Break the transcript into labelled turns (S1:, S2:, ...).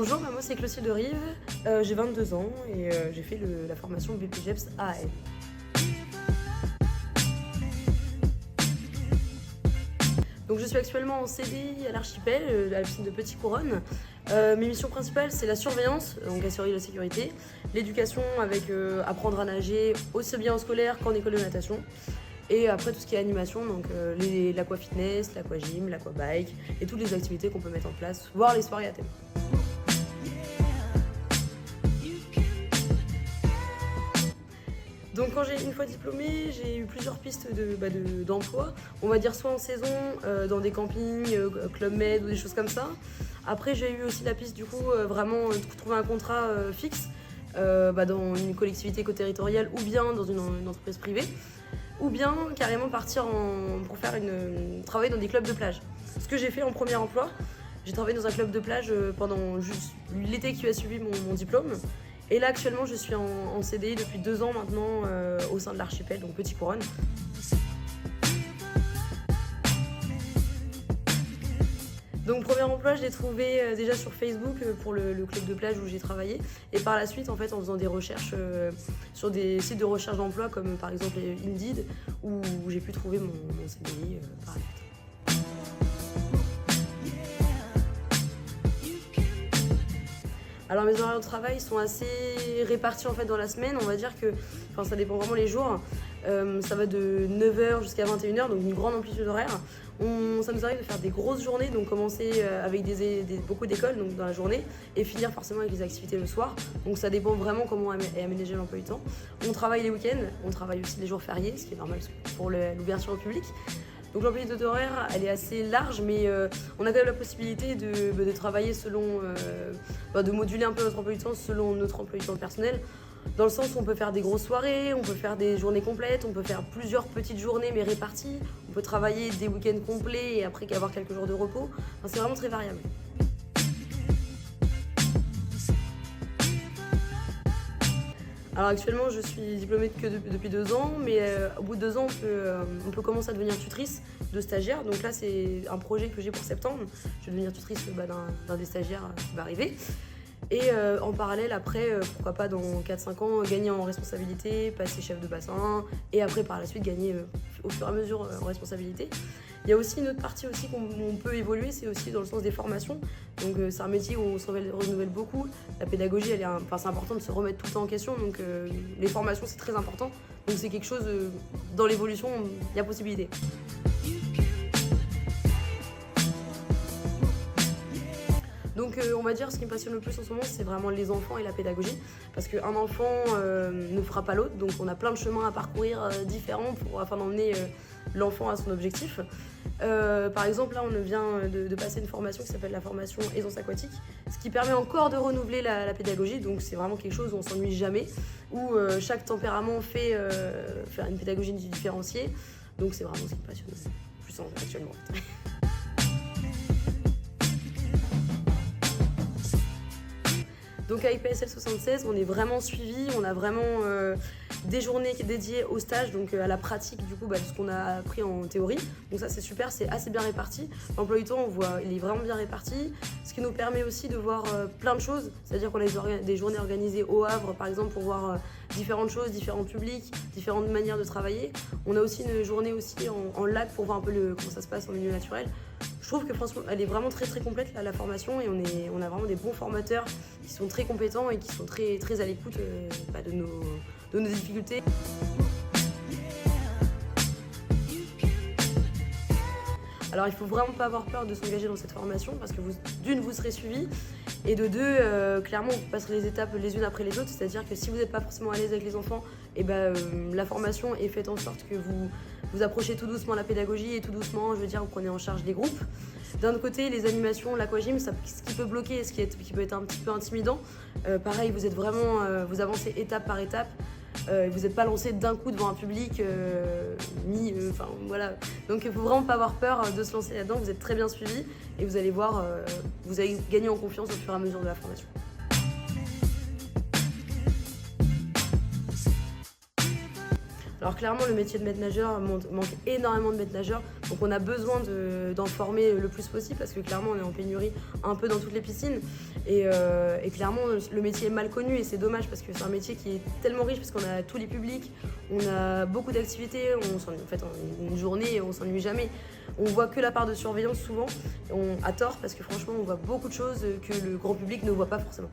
S1: Bonjour, moi c'est Clotilde de Rive, j'ai 22 ans et j'ai fait la formation BPGEPS AAM. Donc je suis actuellement en CDI à l'Archipel, à la piscine de Petit Couronne. Mes missions principales, c'est la surveillance, donc assurer la sécurité, l'éducation avec apprendre à nager aussi bien en scolaire qu'en école de natation. Et après tout ce qui est animation, donc l'aquafitness, l'aquagym, l'aquabike et toutes les activités qu'on peut mettre en place, voire les soirées à thème. Donc quand une fois diplômée, j'ai eu plusieurs pistes d'emploi. On va dire soit en saison, dans des campings, Club Med ou des choses comme ça. Après j'ai eu aussi la piste du coup vraiment de trouver un contrat fixe dans une collectivité éco-territoriale ou bien dans une entreprise privée. Ou bien carrément partir pour faire travailler dans des clubs de plage. Ce que j'ai fait en premier emploi, j'ai travaillé dans un club de plage pendant juste l'été qui a suivi mon diplôme. Et là actuellement je suis en CDI depuis 2 ans maintenant au sein de l'Archipel, donc Petit Couronne. Donc premier emploi, je l'ai trouvé déjà sur Facebook pour le club de plage où j'ai travaillé. Et par la suite, en fait, en faisant des recherches sur des sites de recherche d'emploi comme par exemple Indeed, où j'ai pu trouver mon CDI par la suite. Alors mes horaires de travail sont assez répartis en fait dans la semaine, on va dire que, ça dépend vraiment les jours. Ça va de 9h jusqu'à 21h, donc une grande amplitude horaire. Ça nous arrive de faire des grosses journées, donc commencer avec beaucoup d'écoles donc dans la journée et finir forcément avec les activités le soir. Donc ça dépend vraiment comment est aménagé l'emploi du temps. On travaille les week-ends, on travaille aussi les jours fériés, ce qui est normal pour l'ouverture au public. Donc l'amplitude horaire, elle est assez large, mais on a quand même la possibilité de travailler selon, de moduler un peu notre emploi du temps selon notre emploi du temps personnel. Dans le sens où on peut faire des grosses soirées, on peut faire des journées complètes, on peut faire plusieurs petites journées mais réparties, on peut travailler des week-ends complets et après avoir quelques jours de repos. C'est vraiment très variable. Alors actuellement je suis diplômée depuis 2 ans, mais au bout de 2 ans on peut commencer à devenir tutrice de stagiaire. Donc là c'est un projet que j'ai pour septembre, je vais devenir tutrice d'un des stagiaires qui va arriver. Et en parallèle après, pourquoi pas dans 4-5 ans, gagner en responsabilité, passer chef de bassin et après par la suite gagner au fur et à mesure en responsabilité. Il y a aussi une autre partie aussi qu'on peut évoluer, c'est aussi dans le sens des formations. Donc c'est un métier où on se renouvelle beaucoup. La pédagogie, c'est important de se remettre tout le temps en question. Donc les formations, c'est très important. Donc c'est quelque chose, dans l'évolution, il y a possibilité. Donc on va dire ce qui me passionne le plus en ce moment, c'est vraiment les enfants et la pédagogie. Parce qu'un enfant ne fera pas l'autre, donc on a plein de chemins à parcourir différents afin d'emmener l'enfant à son objectif. Par exemple, là on vient de passer une formation qui s'appelle la formation aisance aquatique, ce qui permet encore de renouveler la pédagogie, donc c'est vraiment quelque chose où on s'ennuie jamais, où chaque tempérament fait une pédagogie différenciée, donc c'est vraiment ce qui me passionne le plus actuellement. Donc à IPSL 76, on est vraiment suivi, on a vraiment des journées dédiées au stage, donc à la pratique du coup de ce qu'on a appris en théorie. Donc ça c'est super, c'est assez bien réparti. L'emploi du temps, il est vraiment bien réparti, ce qui nous permet aussi de voir plein de choses. C'est-à-dire qu'on a des journées organisées au Havre par exemple pour voir différentes choses, différents publics, différentes manières de travailler. On a aussi une journée aussi en lac pour voir un peu comment ça se passe en milieu naturel. Je trouve que franchement, elle est vraiment très très complète la formation et on a vraiment des bons formateurs qui sont très compétents et qui sont très, très à l'écoute de nos difficultés. Alors il ne faut vraiment pas avoir peur de s'engager dans cette formation parce que vous serez suivi et de deux, clairement vous passerez les étapes les unes après les autres, c'est-à-dire que si vous n'êtes pas forcément à l'aise avec les enfants, la formation est faite en sorte que vous approchez tout doucement la pédagogie et tout doucement, vous prenez en charge les groupes. D'un autre côté, les animations, l'aquagym, ce qui peut bloquer, ce qui peut être un petit peu intimidant, pareil, vous avancez étape par étape. Vous n'êtes pas lancé d'un coup devant un public voilà. Donc il ne faut vraiment pas avoir peur de se lancer là-dedans, vous êtes très bien suivi et vous allez voir, vous allez gagner en confiance au fur et à mesure de la formation. Alors clairement, le métier de maître nageur manque énormément de maîtres nageurs, donc on a besoin d'en former le plus possible parce que clairement on est en pénurie un peu dans toutes les piscines et clairement le métier est mal connu et c'est dommage parce que c'est un métier qui est tellement riche parce qu'on a tous les publics, on a beaucoup d'activités, une journée on s'ennuie jamais. On voit que la part de surveillance souvent, à tort parce que franchement on voit beaucoup de choses que le grand public ne voit pas forcément.